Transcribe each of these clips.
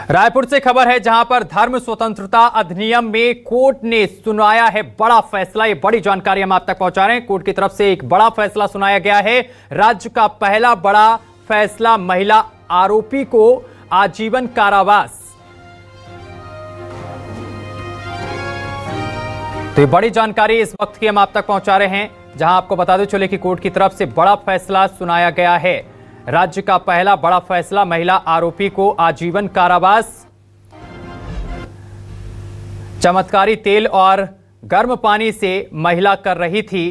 रायपुर से खबर है जहां पर धर्म स्वतंत्रता अधिनियम में कोर्ट ने सुनाया है बड़ा फैसला। ये बड़ी जानकारी हम आप तक पहुंचा रहे हैं। कोर्ट की तरफ से एक बड़ा फैसला सुनाया गया है। राज्य का पहला बड़ा फैसला, महिला आरोपी को आजीवन कारावास। तो ये बड़ी जानकारी इस वक्त की हम आप तक पहुंचा रहे हैं, जहां आपको बता दें चले कि कोर्ट की तरफ से बड़ा फैसला सुनाया गया है। राज्य का पहला बड़ा फैसला, महिला आरोपी को आजीवन कारावास। चमत्कारी तेल और गर्म पानी से महिला कर रही थी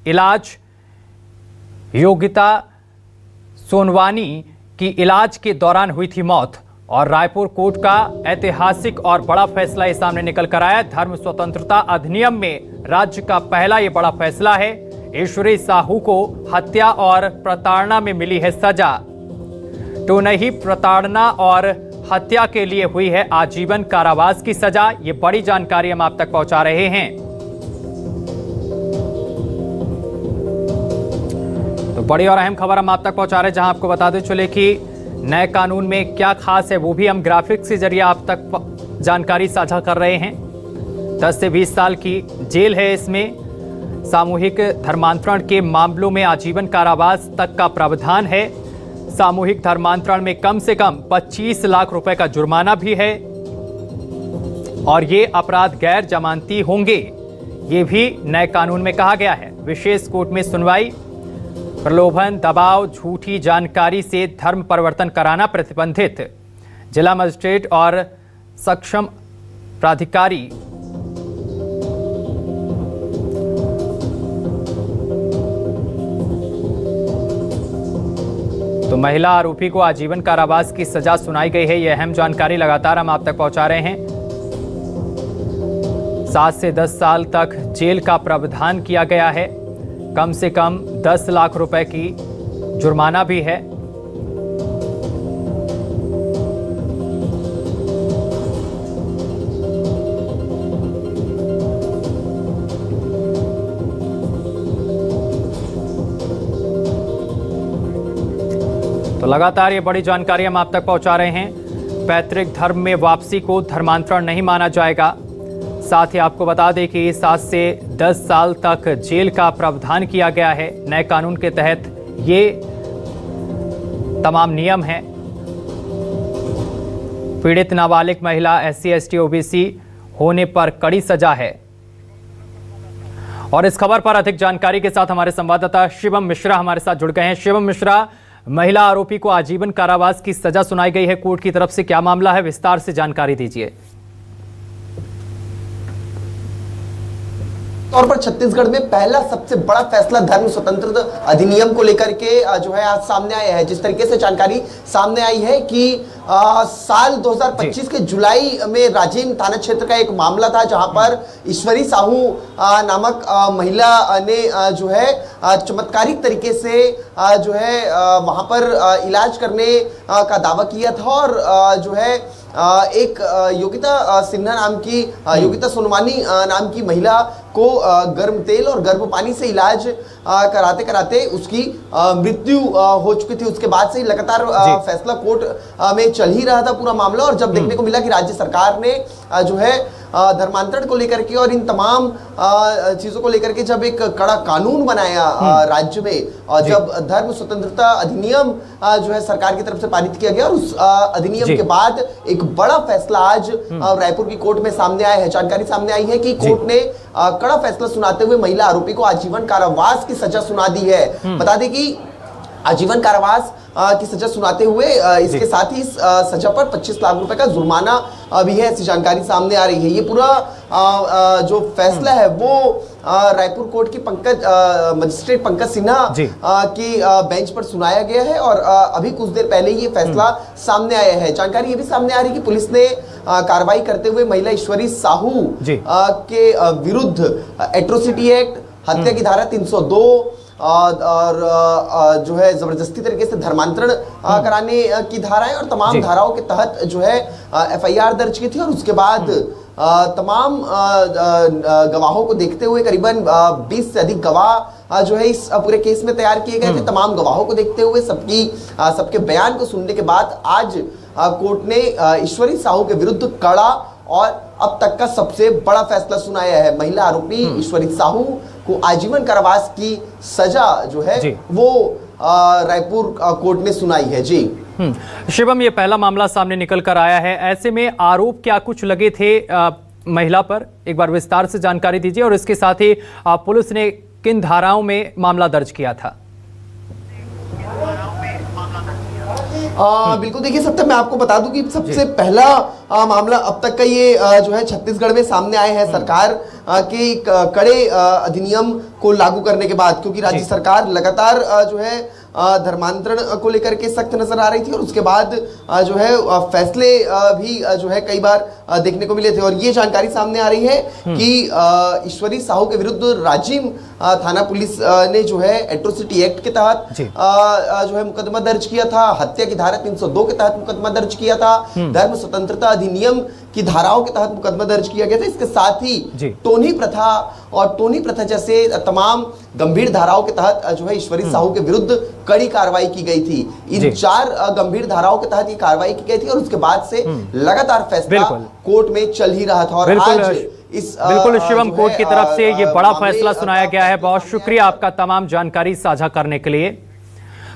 इलाज। योगिता सोनवानी की इलाज के दौरान हुई थी मौत। और रायपुर कोर्ट का ऐतिहासिक और बड़ा फैसला ये सामने निकल कर आया। धर्म स्वतंत्रता अधिनियम में राज्य का पहला ये बड़ा फैसला है। ईश्वरी साहू को हत्या और प्रताड़ना में मिली है सजा। तो नहीं, प्रताड़ना और हत्या के लिए हुई है आजीवन कारावास की सजा। ये बड़ी जानकारी हम आप तक पहुंचा रहे हैं। तो बड़ी और अहम खबर हम आप तक पहुंचा रहे हैं, जहां आपको बता दें चले कि नए कानून में क्या खास है, वो भी हम ग्राफिक्स के जरिए आप तक जानकारी साझा कर रहे हैं। 10 से 20 साल की जेल है इसमें। सामूहिक धर्मांतरण के मामलों में आजीवन कारावास तक का प्रावधान है। सामूहिक धर्मांतरण में कम से कम 25 लाख रुपए का जुर्माना भी है। और ये अपराध गैर जमानती होंगे, ये भी नए कानून में कहा गया है। विशेष कोर्ट में सुनवाई। प्रलोभन, दबाव, झूठी जानकारी से धर्म परिवर्तन कराना प्रतिबंधित। जिला मजिस्ट्रेट और सक्षम प्राधिकारी तो महिला आरोपी को आजीवन कारावास की सजा सुनाई गई है। यह अहम जानकारी लगातार हम आप तक पहुंचा रहे हैं। 7 से 10 साल तक जेल का प्रावधान किया गया है। कम से कम 10 लाख रुपए की जुर्माना भी है। तो लगातार ये बड़ी जानकारी हम आप तक पहुंचा रहे हैं। पैतृक धर्म में वापसी को धर्मांतरण नहीं माना जाएगा। साथ ही आपको बता दें कि 7 से 10 साल तक जेल का प्रावधान किया गया है। नए कानून के तहत ये तमाम नियम हैं। पीड़ित नाबालिग महिला SC ST OBC होने पर कड़ी सजा है। और इस खबर पर अधिक जानकारी के साथ हमारे संवाददाता शिवम मिश्रा हमारे साथ जुड़ गए हैं। शिवम मिश्रा, महिला आरोपी को आजीवन कारावास की सजा सुनाई गई है कोर्ट की तरफ से, क्या मामला है, विस्तार से जानकारी दीजिए। तौर पर छत्तीसगढ़ में पहला सबसे बड़ा फैसला धर्म स्वतंत्रता अधिनियम को लेकर के जो है आज सामने आया है। जिस तरीके से जानकारी सामने आई है कि साल 2025 के जुलाई में राजेंद्र थाना क्षेत्र का एक मामला था, जहां पर ईश्वरी साहू नामक महिला ने जो है चमत्कारिक तरीके से जो है वहां पर इलाज करने का दावा किया था। और जो है एक योगिता सिन्हा नाम की योगिता सोनवानी नाम की महिला को गर्म तेल और गर्म पानी से इलाज कराते कराते उसकी मृत्यु हो चुकी थी। उसके बाद से ही लगातार फैसला कोर्ट में चल ही रहा था पूरा मामला। और जब देखने को मिला कि राज्य सरकार ने जो है धर्मांतरण को लेकर के और इन तमाम चीजों को लेकर के जब एक कड़ा कानून बनाया राज्य में, और जब धर्म स्वतंत्रता अधिनियम जो है सरकार की तरफ से पारित किया गया, और उस अधिनियम के बाद एक बड़ा फैसला आज रायपुर की कोर्ट में सामने आया है। जानकारी सामने आई है कि कोर्ट ने कड़ा फैसला सुनाते हुए महिला आरोपी को आजीवन कारावास की सजा सुना दी है। बता दें कि आजीवन कारावास की सजा सुनाते हुए इसके साथ ही सजा पर 25 लाख रुपए का जुर्माना भी है, ऐसी जानकारी सामने आ रही है। ये पूरा जो फैसला है वो रायपुर कोर्ट की मजिस्ट्रेट पंकज सिन्हा की बेंच पर सुनाया गया है। और अभी कुछ देर पहले ये फैसला सामने आया है। जानकारी ये भी सामने आ रही है कि पुलिस ने कार्रवाई करते हुए महिला ईश्वरी साहू के विरुद्ध एट्रोसिटी एक्ट, हत्या की धारा 302 और जो है जबरदस्ती तरीके से धर्मांतरण कराने की धाराएं और तमाम धाराओं के तहत जो है FIR दर्ज की थी। और उसके बाद तमाम गवाहों को देखते हुए करीबन 20 से अधिक गवाह जो है इस पूरे केस में तैयार किए गए थे। तमाम गवाहों को देखते हुए सबके बयान को सुनने के बाद आज कोर्ट ने ईश्वरी साहू के विरुद्ध कड़ा और अब तक का सबसे बड़ा फैसला सुनाया है। महिला आरोपी ईश्वरी साहू को आजीवन कारावास की सजा जो है वो रायपुर कोर्ट ने सुनाई है। जी शिवम, ये पहला मामला सामने निकल कर आया है, ऐसे में आरोप क्या कुछ लगे थे महिला पर? एक बार विस्तार से जानकारी दीजिए और इसके साथ ही पुलिस ने किन धाराओं में मामला दर्ज किया था? बिल्कुल, देखिए सबसे मैं आपको बता दूं कि सबसे पहला मामला अब तक का ये जो है छत्तीसगढ़ में सामने आए हैं सरकार के कड़े अधिनियम को लागू करने के बाद, क्योंकि राज्य सरकार लगातार जो है धर्मांतरण को लेकर के सख्त नजर आ रही थी और उसके बाद जो है फैसले भी जो है कई बार देखने को मिले थे। और ये जानकारी सामने आ रही है कि ईश्वरी साहू के विरुद्ध राजिम थाना पुलिस ने जो है एट्रोसिटी एक्ट के तहत जो है मुकदमा दर्ज किया था, हत्या की धारा 302 के तहत मुकदमा दर्ज किया था, धर्म स्वतंत्रता अधिनियम की धाराओं के तहत मुकदमा दर्ज किया गया था। इसके साथ ही टोनी प्रथा और टोनी प्रथा जैसे तमाम गंभीर धाराओं के तहत जो है ईश्वरी साहू के विरुद्ध कड़ी कार्रवाई की गई थी। इन 4 गंभीर धाराओं के तहत ये कार्रवाई की गई थी और उसके बाद से लगातार फैसला कोर्ट में चल ही रहा था। और आज बिल्कुल शिवम, कोर्ट की तरफ से ये बड़ा फैसला सुनाया गया है। बहुत शुक्रिया आपका तमाम जानकारी साझा करने के लिए।